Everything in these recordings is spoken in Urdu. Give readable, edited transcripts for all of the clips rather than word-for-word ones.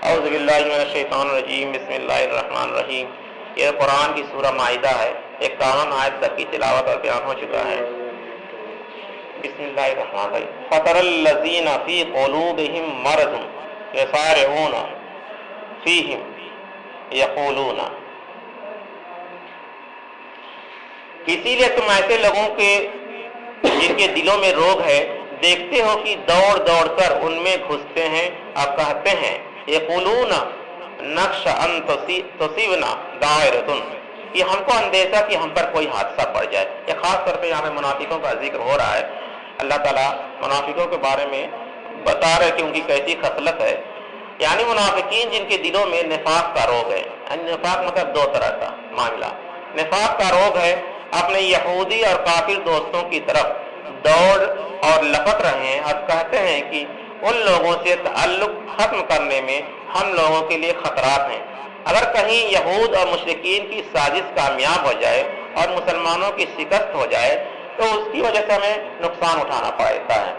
اعوذ باللہ من الشیطان الرجیم، بسم اللہ الرحمن الرحیم۔ یہ قرآن کی سورہ مائدہ ہے، 51 آیت تک کی تلاوت اور بیان ہو چکا ہے۔ بسم اللہ الرحمن الرحیم۔ فَتَرَى الَّذِينَ فِي قُلُوبِهِم مَّرَضٌ يَسَارِعُونَ فِيهِمْ يَقُولُونَ۔ اسی لیے تم ایسے لوگوں کے جن کے دلوں میں روگ ہے دیکھتے ہو کہ دوڑ دوڑ کر ان میں گھستے ہیں اور کہتے ہیں یقولون نخشى ان تصیبنا دائرۃ، کہ ہم کو اندیشہ کہ ہم پر کوئی حادثہ پڑ جائے۔ یہ خاص طور پہ یہاں پہ منافقوں کا ذکر ہو رہا ہے۔ اللہ تعالیٰ منافقوں کے بارے میں بتا رہے کہ ان کی کیسی خصلت ہے، یعنی منافقین جن کے دلوں میں نفاق کا روگ ہے۔ نفاق مطلب دو طرح کا معاملہ۔ نفاق کا روگ ہے، اپنے یہودی اور کافر دوستوں کی طرف دوڑ اور لپٹ رہے ہیں اور کہتے ہیں کہ ان لوگوں سے تعلق ختم کرنے میں ہم لوگوں کے لیے خطرات ہیں۔ اگر کہیں یہود اور مشرکین کی سازش کامیاب ہو جائے اور مسلمانوں کی شکست ہو جائے تو اس کی وجہ سے ہمیں نقصان اٹھانا پڑتا ہے،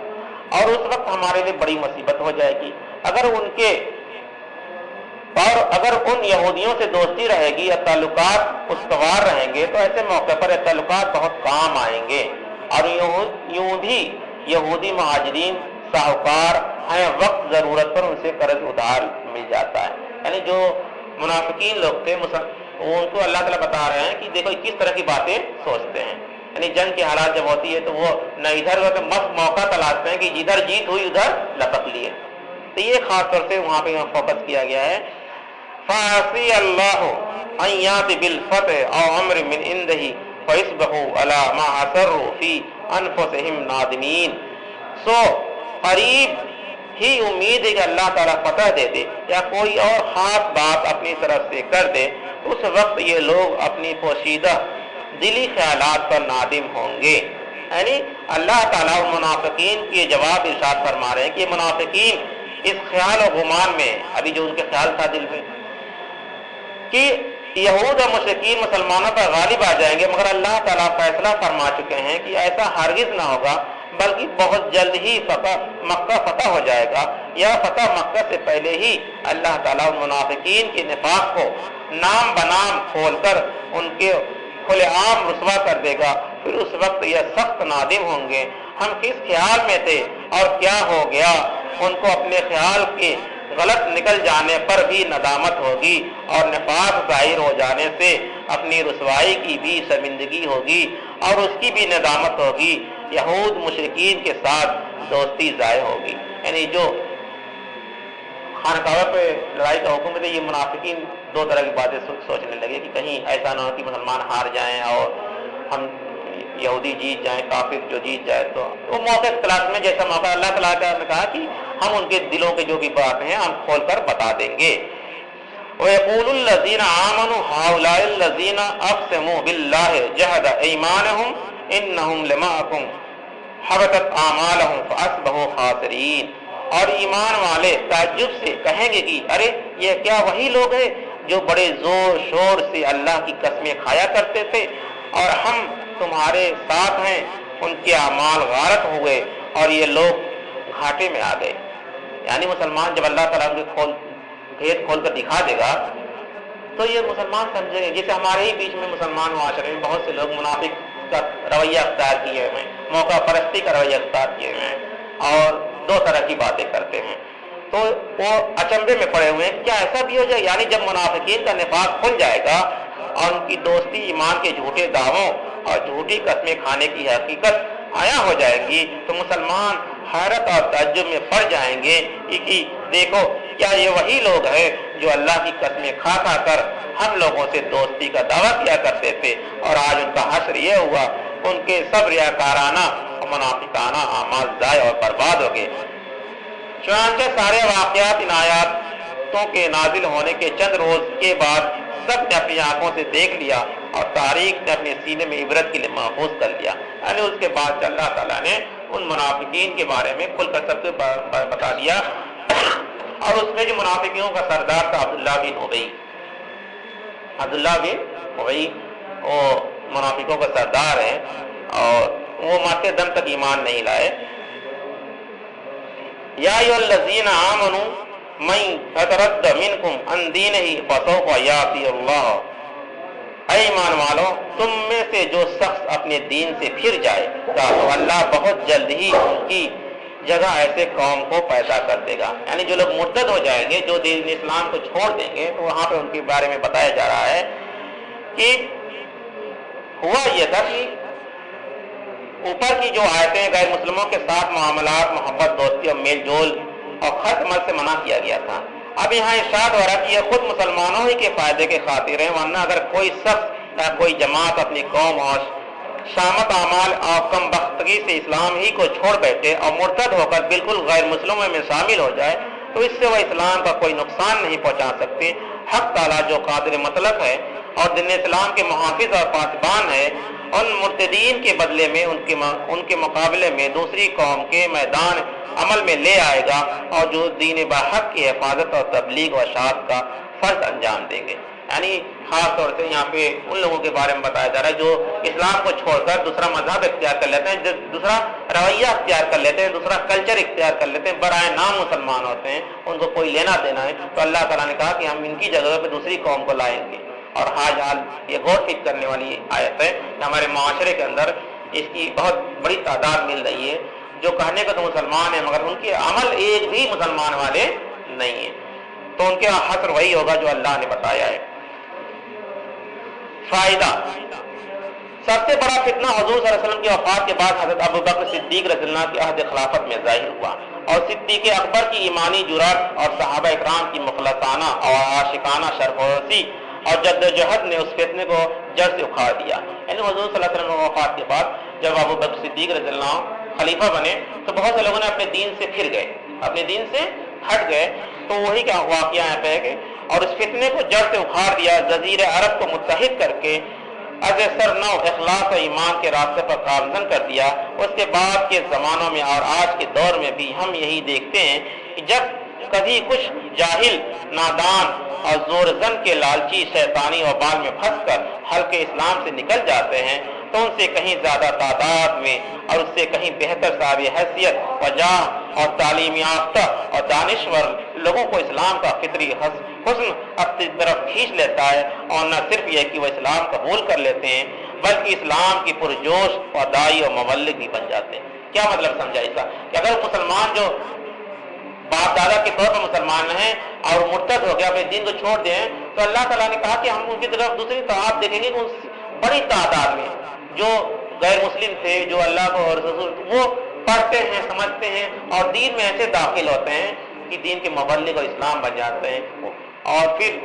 اور اس وقت ہمارے لیے بڑی مصیبت ہو جائے گی۔ اگر ان یہودیوں سے دوستی رہے گی یا تعلقات استوار رہیں گے تو ایسے موقع پر یہ تعلقات بہت کام آئیں گے۔ اور یوں بھی یہودی مہاجرین ساہوکار ہیں، وقت ضرورت پر ان سے قرض ادھار مل جاتا ہے۔ یعنی جو منافقین لوگ تھے ان کو اللہ تعالیٰ بتا رہے ہیں کہ دیکھو کس طرح کی باتیں سوچتے ہیں۔ یعنی جنگ کی حالات جب ہوتی ہے تو وہ نہ ادھر ادھر مست موقع تلاشتے ہیں کہ جدھر جیت ہوئی ادھر لپک لیے۔ تو یہ خاص طور سے وہاں پہ فوکس کیا گیا ہے۔ فَعَصِيَ اللَّهُ أَن يَأْتِيَ بِالْفَتْحِ أَوْ أَمْرٍ مِّنْ عِندِهِ فَيُصْبِحُوا عَلَىٰ مَا أَسَرُّوا فِي أَنفُسِهِمْ نَادِمِينَ۔ سو قریب ہی امید ہے کہ اللہ تعالیٰ فتح دے دے یا کوئی اور خاص بات اپنی طرف سے کر دے، اس وقت یہ لوگ اپنی پوشیدہ دلی خیالات پر نادم ہوں گے۔ یعنی اللہ تعالیٰ منافقین کے جواب ارشاد فرما رہے ہیں کہ یہ منافقین اس خیال و گمان میں، ابھی جو ان کے خیال تھا دل میں کہ یہود اور مشرکین مسلمانوں پر غالب آ جائیں گے، مگر اللہ تعالیٰ فیصلہ فرما چکے ہیں کہ ایسا ہرگز نہ ہوگا، بلکہ بہت جلد ہی مکہ فتح ہو جائے گا، یا فتح مکہ سے پہلے ہی اللہ تعالیٰ ان منافقین کے نفاق کو نام بنام کھول کر ان کے کھلے عام رسوا کر دے گا۔ پھر اس وقت یہ سخت نادم ہوں گے، ہم کس خیال میں تھے اور کیا ہو گیا۔ ان کو اپنے خیال کے غلط نکل جانے پر بھی ندامت ہوگی، اور نفاق ظاہر ہو جانے سے اپنی رسوائی کی بھی شرمندگی ہوگی اور اس کی بھی ندامت ہوگی۔ یہود مشرکین کے ساتھ دوستی ضائع ہوگی۔ یعنی جو خانقاہ پہ لڑائی کا حکم ہے، یہ منافقین دو طرح کی باتیں سوچنے لگے کہ کہیں ایسا نہ ہو کہ مسلمان ہار جائیں اور ہم یہودی جیت جائیں، کافر جو جیت جائے۔ تو وہ موقع تلاش میں جیسا موقع اللہ تعالیٰ نے کہا کہ ہم ان کے دلوں کے جو بھی باتیں ہیں ہم کھول کر بتا دیں گے۔ وَيَقُولُ الَّذِينَ آمَنُوا هَؤُلَاءِ الَّذِينَ أَقْسَمُوا بِاللَّهِ جَهْدَ أَيْمَانِهِمْ إِنَّهُمْ لَمَعَكُمْ حَبَطَتْ أَعْمَالُهُمْ فَأَصْبَحُوا خَاسِرِينَ۔ اور ایمان والے تعجب سے کہیں گے کہ ارے یہ کیا وہی لوگ ہیں جو بڑے زور شور سے اللہ کی قسمیں کھایا کرتے تھے اور ہم تمہارے ساتھ ہیں، ان کے اعمال غارت ہوئے اور یہ لوگ گھاٹے میں آ گئے۔ یعنی مسلمان جب اللہ تعالیٰ کے بھید کھول کر دکھا دے گا تو یہ مسلمان سمجھیں گے۔ جیسے ہمارے ہی بیچ میں مسلمان معاشرے میں بہت سے لوگ منافق کا رویہ اختیار کیے ہوئے ہیں، موقع پرستی کا رویہ اختیار کیے ہوئے ہیں اور دو طرح کی باتیں کرتے ہیں، تو وہ اچنبے میں پڑے ہوئے ہیں کیا ایسا بھی ہو جائے۔ یعنی جب منافقین کا نفاق کھل جائے گا اور ان کی دوستی ایمان کے جھوٹے دعووں اور جھوٹی قسمیں کھانے کی حقیقت آیا ہو جائے گی تو مسلمان حیرت اور تعجب میں پڑ جائیں گے کہ دیکھو کیا یہ وہی لوگ ہیں جو اللہ کی قسمیں کھا کھا کر ہم لوگوں سے دوستی کا دعویٰ کیا کرتے تھے، اور آج ان کا حشر یہ ہوا ان کے سب ریاکارانہ اور منافقانہ اعمال ضائع اور برباد ہو گئے۔ چنانچہ سارے واقعات ان آیاتوں کے نازل ہونے کے چند روز کے بعد سب نے اپنی آنکھوں سے دیکھ لیا اور تاریخ نے اپنے سینے میں عبرت کے لیے محفوظ کر لیا۔ یعنی اس کے بعد اللہ تعالیٰ نے ان منافقین کے بارے میں کھل کر سب سے بتا دیا، اور اس میں جو منافقین کا سردار تھا عبداللہ بن ابی، وہ منافقوں کا سردار ہے اور وہ مرتے دم تک ایمان نہیں لائے۔ یا ایھا الذین آمنوا من یترد منکم عن دینہ فسوف یاتی اللہ، اے ایمان والو تم میں سے جو شخص اپنے دین سے پھر جائے گا تو اللہ بہت جلد ہی اس کی جگہ ایسے قوم کو پیدا کر دے گا. یعنی جو لوگ مرتد ہو جائیں گے، جو دین اسلام کو چھوڑ دیں گے، تو وہاں پہ ان کے بارے میں بتایا جا رہا ہے کہ ہوا یہ تھا کہ اوپر کی جو آیتیں غیر مسلموں کے ساتھ معاملات، محبت، دوستی اور میل جول اور خرچ مل سے منع کیا گیا تھا. اب یہاں ارشاد ہو رہا کہ یہ خود مسلمانوں ہی کے فائدے کے خاطر ہیں، ورنہ اگر کوئی شخص یا کوئی جماعت اپنی قوم اور شامت اعمال اور کم بختگی سے اسلام ہی کو چھوڑ بیٹھے اور مرتد ہو کر بالکل غیر مسلموں میں شامل ہو جائے تو اس سے وہ اسلام کا کوئی نقصان نہیں پہنچا سکتے. حق تعالیٰ جو قادر مطلق ہے اور دین اسلام کے محافظ اور پاسبان ہے، ان مرتدین کے بدلے میں ان کے مقابلے میں دوسری قوم کے میدان عمل میں لے آئے گا اور جو دین باحق کی حفاظت اور تبلیغ و اشاعت کا فرض انجام دیں گے. یعنی خاص طور سے یہاں پہ ان لوگوں کے بارے میں بتایا جا رہا ہے جو اسلام کو چھوڑ کر دوسرا مذہب اختیار کر لیتے ہیں، دوسرا رویہ اختیار کر لیتے ہیں، دوسرا کلچر اختیار کر لیتے ہیں، برائے نام مسلمان ہوتے ہیں، ان کو کوئی لینا دینا ہے. تو اللہ تعالیٰ نے کہا کہ ہم ان کی جگہ پہ دوسری قوم کو لائیں گے. اور حال یہ غور فکر کرنے والی آیت ہے کہ ہمارے معاشرے کے اندر اس کی بہت بڑی تعداد مل رہی ہے جو کہنے کو تو مسلمان ہیں مگر ان کے عمل ایک بھی مسلمان والے نہیں ہیں. تو ان کے حصر وہی ہوگا جو اللہ نے بتایا ہے. فائدہ، سب سے بڑا فتنہ حضور صلی اللہ علیہ وسلم کی وفات کے بعد حضرت ابوبکر صدیق رضی اللہ کی عہد خلافت میں ظاہر ہوا اور صدیق اکبر کی ایمانی جرات اور صحابہ اکرام کی مخلصانہ اور عاشقانہ شرفوسی اور جد و جہد نے اس فتنے کو جڑ سے اکھاڑ دیا. یعنی حضور صلی اللہ علیہ وسلم کی وفات کے بعد جب ابوبکر صدیق رضی اللہ خلیفہ بنے تو بہت سے لوگوں نے اپنے دین سے پھر گئے، اپنے دین سے ہٹ گئے. تو وہی کیا واقعہ یہاں پہ ہے کہ اور اس فتنے کو جڑ سے اکھاڑ دیا، جزیر عرب کو متحد کر کے از سر نو اخلاص و ایمان کے راستے پر گامزن کر دیا. اس کے بعد کے زمانوں میں اور آج کے دور میں بھی ہم یہی دیکھتے ہیں کہ جب کبھی کچھ جاہل، نادان اور زور زن کے لالچی شیطانی وبال میں پھنس کر حلقے اسلام سے نکل جاتے ہیں تو ان سے کہیں زیادہ تعداد میں اور اس سے کہیں بہتر صاحب حیثیت، وجاہ اور تعلیم یافتہ اور دانشور لوگوں کو اسلام کا فطری حسن اپنی طرف کھینچ لیتا ہے. اور نہ صرف یہ کہ وہ اسلام قبول کر لیتے ہیں بلکہ اسلام کی پرجوش اور دائی اور مبلغ بھی بن جاتے ہیں. کیا مطلب سمجھا اس کا کہ اگر مسلمان جو باپ دادا کے طور پر مسلمان ہیں اور مرتد ہو گیا، اپنے دین کو چھوڑ دیں، تو اللہ تعالیٰ نے کہا کہ ہم ان کی طرف دوسری طرف دیکھیں گے کہ بڑی تعداد میں جو غیر مسلم تھے، جو اللہ کو اور رسول وہ پڑھتے ہیں، سمجھتے ہیں اور دین میں ایسے داخل ہوتے ہیں کہ دین کے مبلغ اور اسلام بن جاتے ہیں اور پھر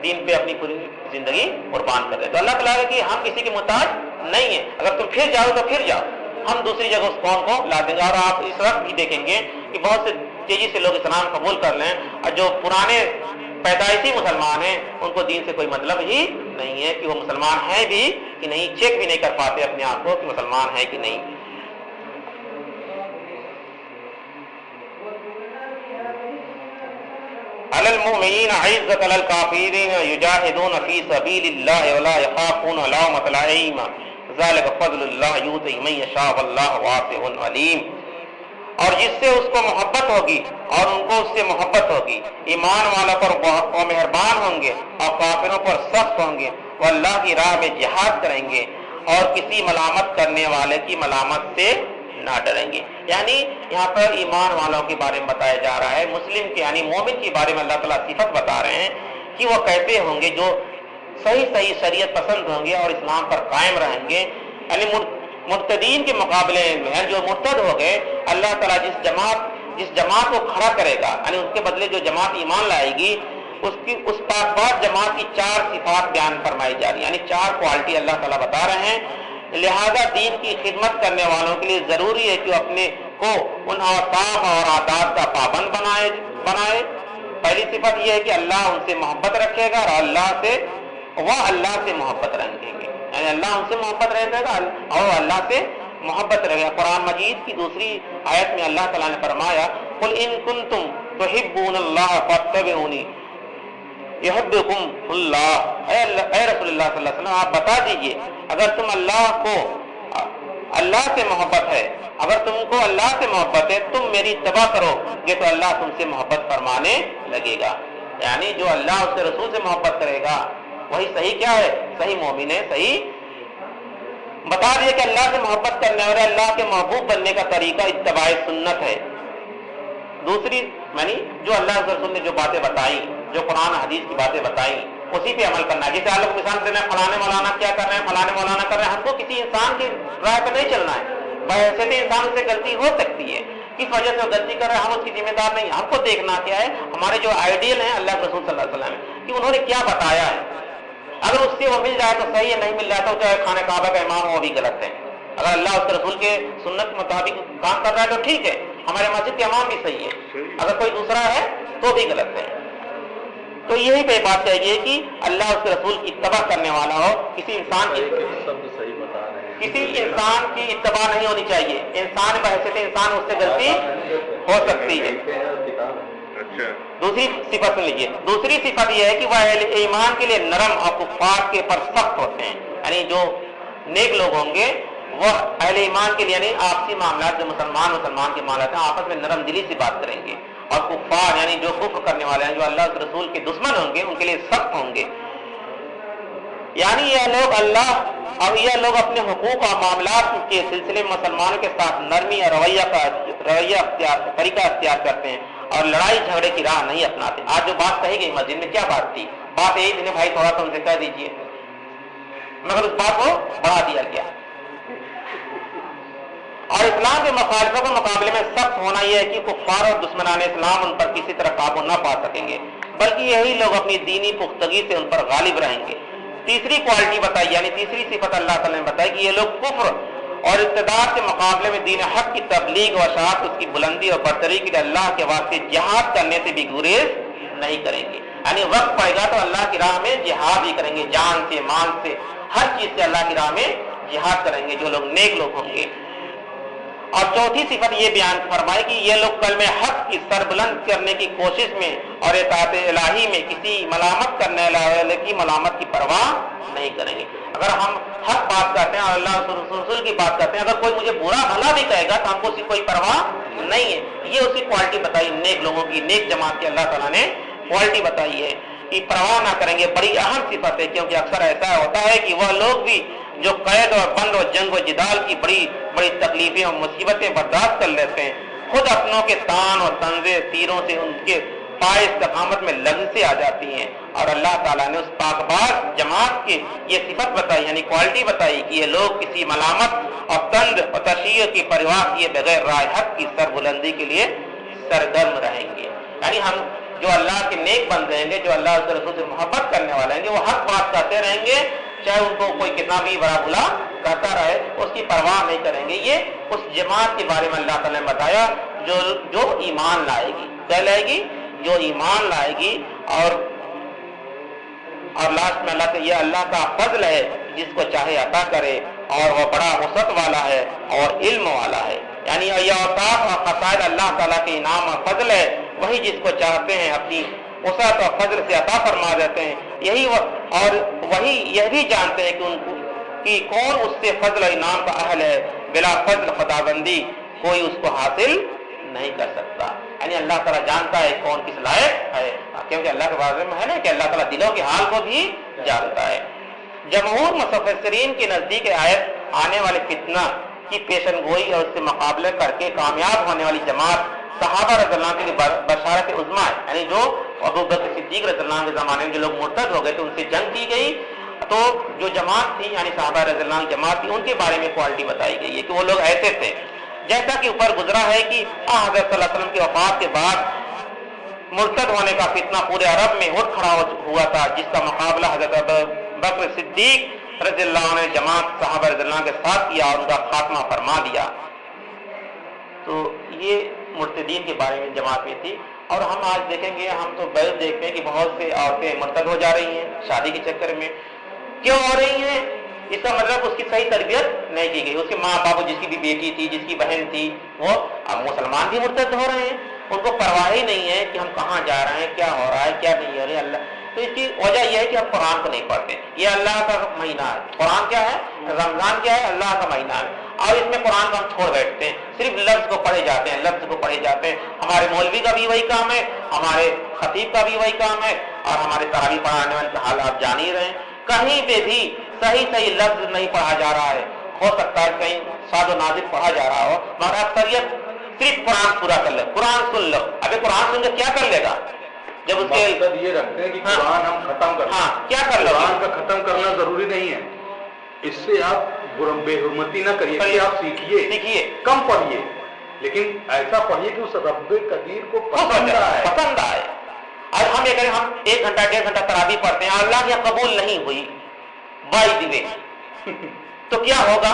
دین پہ اپنی پوری زندگی قربان کر دیتے. تو اللہ تعالیٰ کہ ہم کسی کے محتاج نہیں ہیں، اگر تم پھر جاؤ تو پھر جاؤ، ہم دوسری جگہ اس قوم کو لا دیں گے. اور آپ اس وقت بھی دیکھیں گے کہ بہت سے تیزی سے لوگ اسلام قبول کر لیں اور جو پرانے پیدائشی مسلمان ہیں ان کو دین سے کوئی مطلب ہی نہیں ہے کہ وہ مسلمان ہیں بھی کہ نہیں، چیک بھی نہیں کر پاتے اپنے آپ کو کہ مسلمان ہے کہ نہیں. علی المؤمنین عزت علی الکافرین یجاہدون فی سبیل اللہ ولا یخافون لومۃ لائم ذلک فضل اللہ یؤتی من یشاء واللہ واسع علیم. اور جس سے اس کو محبت ہوگی اور ان کو اس سے محبت ہوگی، ایمان والا پر وہ مہربان ہوں گے اور کافروں پر سخت ہوں گے، وہ اللہ کی راہ میں جہاد کریں گے اور کسی ملامت کرنے والے کی ملامت سے نہ ڈریں گے. یعنی یہاں پر ایمان والوں کے بارے میں بتایا جا رہا ہے، مسلم کے یعنی مومن کے بارے میں اللہ تعالیٰ صفت بتا رہے ہیں کہ وہ کیسے ہوں گے جو صحیح شریعت پسند ہوں گے اور اسلام پر قائم رہیں گے. یعنی مرتدین کے مقابلے میں جو مرتد ہو گئے، اللہ تعالیٰ جس جماعت کو کھڑا کرے گا، یعنی اس کے بدلے جو جماعت ایمان لائے گی اس پاک جماعت کی 4 صفات بیان فرمائی جا رہی، یعنی 4 کوالٹی اللہ تعالیٰ بتا رہے ہیں. لہذا دین کی خدمت کرنے والوں کے لیے ضروری ہے کہ وہ اپنے کو ان اوصاف اور عادات کا پابند بنائے. پہلی صفت یہ ہے کہ اللہ ان سے محبت رکھے گا اور اللہ سے محبت رکھیں گے، یعنی اللہ ان سے محبت رکھے گا اور اللہ سے محبت رکھے گا. قرآن مجید کی دوسری آیت میں اللہ تعالیٰ نے فرمایا قل ان کنتم تحبون اللہ فاتبعونی یحببکم اللہ. اے رسول اللہ صلی اللہ علیہ وسلم آپ بتا دیجئے اگر تم اللہ کو اللہ سے محبت ہے، اگر تم کو اللہ سے محبت ہے تم میری اتباع کرو گے تو اللہ تم سے محبت فرمانے لگے گا. یعنی جو اللہ اس کے رسول سے محبت کرے گا وہی صحیح کیا ہے؟ صحیح مومن ہے. صحیح بتا دیا کہ اللہ سے محبت کرنے اور اللہ کے محبوب بننے کا طریقہ اتباع سنت ہے. دوسری یعنی جو اللہ کے رسول نے جو باتیں بتائیں، جو قرآن حدیث کی باتیں بتائیں اسی پہ عمل کرنا ہے. جیسے آپ لوگ مثال دینا ہے فلانے مولانا کیا کر رہے ہیں، فلانے مولانا کر رہے ہیں، ہم کو کسی انسان کی رائے پہ نہیں چلنا ہے. ویسے بھی انسان سے غلطی ہو سکتی ہے، کس وجہ سے وہ غلطی کر رہے ہیں ہم اس کی ذمہ دار نہیں. ہم کو دیکھنا کیا ہے، ہمارے جو آئیڈیل ہیں اللہ کے رسول صلی اللہ علیہ وسلم کہ انہوں نے کیا بتایا ہے. اگر اس سے وہ مل جائے تو صحیح ہے، نہیں مل جائے تو چاہے خانہ کعبہ کا امام وہ بھی غلط ہے. اگر اللہ اس کے رسول کے سنت کے مطابق کام کر رہا ہے تو ٹھیک ہے، ہمارے مسجد کے امام بھی صحیح ہے. اگر کوئی دوسرا ہے تو بھی غلط ہے. تو یہی پہ بات چاہیے کہ اللہ اس کے رسول کی اتباع کرنے والا ہو. کسی انسان کی اتباع نہیں ہونی چاہیے. انسان بحیثیت انسان اس سے غلطی ہو سکتی ہے. دوسری صفت سن لیجیے. دوسری صفت یہ ہے کہ وہ اہل ایمان کے لیے نرم اور کفار کے پر سخت ہوتے ہیں. یعنی جو نیک لوگ ہوں گے وہ اہل ایمان کے لیے یعنی آپسی معاملات جو مسلمان کے معاملات ہیں آپس میں نرم دلی سے بات کریں گے. اور کفار یعنی جو کفر کرنے والے ہیں، جو اللہ کے رسول کے دشمن ہوں گے ان کے لیے سخت ہوں گے. یعنی یہ لوگ اپنے حقوق اور معاملات کے سلسلے میں مسلمانوں کے ساتھ نرمی اور طریقہ اختیار کرتے ہیں اور لڑائی جھگڑے کی راہ نہیں اپناتے. آج جو بات کہی گئی مسجد میں کیا بات تھی؟ بات یہی تھی بھائی تھوڑا سا ان سے کہہ دیجیے، مگر اس بات کو بڑھا دیا گیا. اور اسلام کے مخالفوں کے مقابلے میں سخت ہونا یہ ہے کہ کفار اور دشمنان اسلام ان پر کسی طرح قابو نہ پا سکیں گے، بلکہ یہی لوگ اپنی دینی پختگی سے ان پر غالب رہیں گے. تیسری کوالٹی بتائی یعنی تیسری صفت اللہ تعالیٰ نے بتائی کہ یہ لوگ کفر اور اقتدار کے مقابلے میں دین حق کی تبلیغ و اشاعت اس کی بلندی اور برتری کے لیے اللہ کے واسطے جہاد کرنے سے بھی گریز نہیں کریں گے. یعنی وقت پڑے گا تو اللہ کی راہ میں جہاد بھی کریں گے، جان سے مال سے ہر چیز سے اللہ کی راہ میں جہاد کریں گے جو لوگ نیک لوگ ہوں گے. اور چوتھی صفت یہ بیان فرمائی کہ یہ لوگ کلمہ حق کی سربلند کرنے کی کوشش میں اور اطاعت الہی میں کسی ملامت کرنے والے کی ملامت کی پرواہ نہیں کریں گے. اگر ہم حق بات کرتے ہیں اور اللہ رسول کی بات کرتے ہیں، اگر کوئی مجھے برا بھلا بھی کہے گا تو ہم کو اس کی کوئی پرواہ نہیں ہے. یہ اس کی کوالٹی بتائی نیک لوگوں کی، نیک جماعت کی اللہ تعالیٰ نے کوالٹی بتائی ہے کہ پرواہ نہ کریں گے. بڑی اہم صفت ہے، کیونکہ اکثر ایسا ہوتا ہے کہ وہ لوگ بھی جو قید اور بند اور جنگ و جدال کی بڑی بڑی تکلیفیں اور مصیبتیں برداشت کر لیتے ہیں، خود اپنوں کے تان اور طنزے تیروں سے ان کے پائے استقامت میں لرزیں آ جاتی ہیں. اور اللہ تعالیٰ نے اس پاکباز جماعت کی یہ صفت بتائی یعنی کوالٹی بتائی کہ یہ لوگ کسی ملامت اور طنز اور تشیع کی پرواہ کیے بغیر راہ حق کی سربلندی کے لیے سرگرم رہیں گے. یعنی ہم جو اللہ کے نیک بن رہیں گے، جو اللہ کے رسول سے محبت کرنے والے ہیں گے، وہ حق بات کرتے رہیں گے، چاہے ان کو کوئی کتنا بھی بڑا بھلا کہتا رہے اس کی پرواہ نہیں کریں گے. یہ اس جماعت کے بارے میں اللہ تعالیٰ نے بتایا جو ایمان لائے گی. کیا لائے گی؟ جو ایمان لائے گی. اور لاسٹ میں اللہ کا فضل ہے جس کو چاہے عطا کرے، اور وہ بڑا وسعت والا ہے اور علم والا ہے. یعنی یہ اوصاف اور خصائص اللہ تعالیٰ کے انعام اور فضل ہے، وہی جس کو چاہتے ہیں اپنی وسعت اور فضل سے عطا فرما دیتے ہیں. اور وہی یہ بھی جانتے ہیں کہ کون اس سے فضل و انعام کا اہل ہے. بلا فضل خداوندی کوئی اس کو حاصل نہیں کر سکتا. یعنی اللہ تعالیٰ جانتا ہے کون کس لائق ہے، کیونکہ اللہ کے بارے میں ہے نا کہ اللہ تعالیٰ دلوں کے حال کو بھی جانتا ہے. جمہور مفسرین کے نزدیک آیت آنے والے فتنہ کی پیشن گوئی اور اس سے مقابلہ کر کے کامیاب ہونے والی جماعت صحابہ رضی اللہ عنہ کے لیے بشارت عظمیٰ ہے. یعنی جو ابو بکر صدیق رضی اللہ عنہ کے زمانے میں جو لوگ مرتد ہو گئے تھے ان سے جنگ کی گئی، تو جو جماعت تھی یعنی صحابہ رضی اللہ عنہ جماعت تھی ان کے بارے میں کوالٹی بتائی گئی ہے کہ وہ لوگ ایسے تھے. جیسا کہ اوپر گزرا ہے کہ حضرت صلی اللہ علیہ وسلم کی وفات کے بعد مرتد ہونے کا فتنہ پورے عرب میں اٹھ کھڑا ہوا تھا، جس کا مقابلہ حضرت بکر صدیق رضی اللہ عنہ نے جماعت صحابہ رضی اللہ عنہ کے ساتھ کیا اور ان کا خاتمہ فرما دیا. تو یہ مرتدین کے بارے میں جماعت میں تھی. اور ہم آج دیکھیں گے، ہم تو بہت دیکھتے ہیں کہ بہت سے عورتیں مرتد ہو جا رہی ہیں شادی کے چکر میں. کیوں ہو رہی ہیں؟ اس کا مطلب اس کی صحیح تربیت نہیں کی گئی. اس کے ماں باپ جس کی بھی بیٹی تھی، جس کی بہن تھی، وہ اب مسلمان بھی مرتد ہو رہے ہیں. ان کو پرواہ ہی نہیں ہے کہ ہم کہاں جا رہے ہیں، کیا ہو رہا ہے، کیا نہیں ہو رہا ہے. اللہ تو اس کی وجہ یہ ہے کہ ہم قرآن کو نہیں پڑھتے. یہ اللہ کا مہینہ ہے. قرآن کیا ہے؟ رمضان کیا ہے؟ اللہ کا مہینہ ہے. اور اس میں قرآن کو ہم چھوڑ بیٹھتے ہیں, صرف لفظ کو پڑھے جاتے ہیں, لفظ کو پڑھے جاتے ہیں. ہمارے مولوی کا بھی وہی کام ہے, ہمارے خطیب کا بھی وہی کام ہے, اور ہمارے تراویح پڑھانے والے کا حال آپ جان ہی رہے ہیں. کہیں پہ بھی صحیح لفظ نہیں پڑھا جا رہا ہے. ہو سکتا ہے کہیں ساد و نازل پڑھا جا رہا ہو, مگر اکثریت صرف قرآن پورا کر لے, قرآن سن لو. ابھی قرآن سن کے کیا کر لے گا جب اس کے مقصد یہ رکھتے ہیں کہ قرآن ہم ختم کر ہاں کیا کر لو. قرآن کا ختم کرنا ضروری نہیں ہے, اس سے آپ بے حرمتی نہ کریے, کہ آپ سیکھیے, کم پڑھیے, لیکن ایسا پڑھیے کہ اس رب قدیر کو پسند آئے. اور ہم یہ کریں, ہم 1 گھنٹہ 1.5 گھنٹہ تراویح پڑھتے ہیں, اللہ کی قبول نہیں ہوئی بائی دی وے, تو کیا ہوگا؟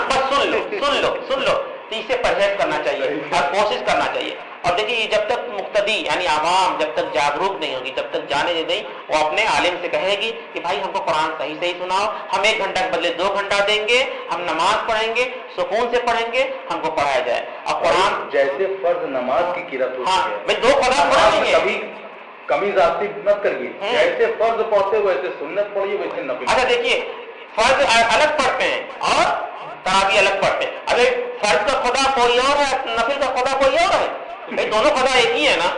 بس سن لو. تو اسے پرہیز کرنا چاہیے اور کوشش کرنا چاہیے. اور دیکھیے جب تک مقتدی یعنی عوام جب تک جاگروک نہیں ہوگی, جب تک جانے نہیں, وہ اپنے عالم سے کہے گی کہ بھائی ہم کو قرآن صحیح سناؤ, ہم 1 گھنٹہ کے بدلے 2 گھنٹہ دیں گے, ہم نماز پڑھیں گے, سکون سے پڑھیں گے, ہم کو پڑھایا جائے. اور قرآن جیسے فرض نماز کی قرات ہوتی ہے, بھائی 2 قرآن پڑھیں گے, کبھی کمی زیادتی مت کریے. جیسے فرض پڑھتے ہو ویسے سنت پڑھیے, ویسے نفل. اچھا دیکھیے, فرض الگ پڑھتے ہیں اور تراویح الگ پڑھتے ہیں. ارے فرض کا خدا کوئی اور ہے, نفل کا خدا کوئی اور ہے, بھائی دونوں خدا ایک ہی ہے نا,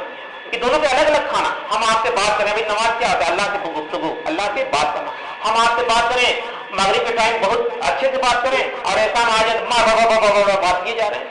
کہ دونوں پہ الگ الگ کھانا. ہم آپ سے بات کریں, بھائی نماز کیا ہوتا ہے؟ اللہ سے گفتگو, اللہ سے بات کرنا. ہم آپ سے بات کریں مغرب کے ٹائم بہت اچھے سے بات کریں, اور ایسا نہ آ جائے بات کیے جا رہے ہیں,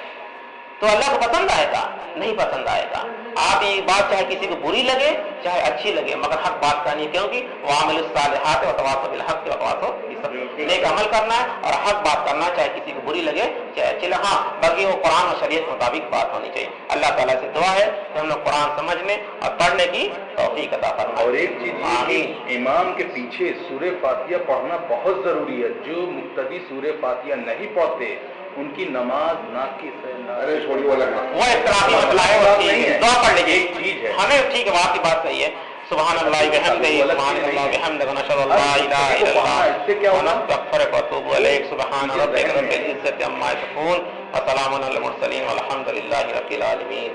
تو اللہ کو پسند آئے گا؟ نہیں پسند آئے گا. آپ یہ بات چاہے کسی کو بری لگے چاہے اچھی لگے, مگر حق بات کرنی ہے, کیونکہ وعمل الصالحات وتواصوا بالحق وتواصوا بالصبر, نیک عمل کرنا ہے اور حق بات کرنا, چاہے کسی کو بری لگے چاہے اچھی لگے. ہاں باقی وہ قرآن اور شریعت کے مطابق بات ہونی چاہیے. اللہ تعالیٰ سے دعا ہے کہ ہم لوگ قرآن سمجھنے اور پڑھنے کی توفیق عطا فرمائے. اور ایک چیز یہ کہ امام کے پیچھے سورہ فاتحہ پڑھنا بہت ضروری ہے. جو مقتدی سورہ فاتحہ نہیں پڑھتے ان کی نماز ناقص ہے. وہ اختلافی مسئلہ ہے, دعا پڑھ لیجیے, ایک چیز ہے ہمیں ٹھیک ہے, آپ کی بات صحیح ہے. سبحان اللہ وبحمدہ, سبحان اللہ وبحمدہ, نشهد ان لا الہ الا اللہ ونستغفرک ونتوب الیک. سبحان ربک رب العزة عما یصفون وسلام علی المرسلین والحمد للہ رب العالمین.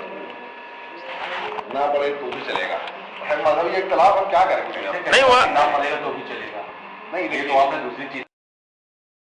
نہ پڑھے تو بھی چلے گا, مذہبی اختلاف ہم کیا کریں گے, نہیں نہ پڑھے تو بھی چلے گا. نہیں, یہ تو آپ نے دوسری چیز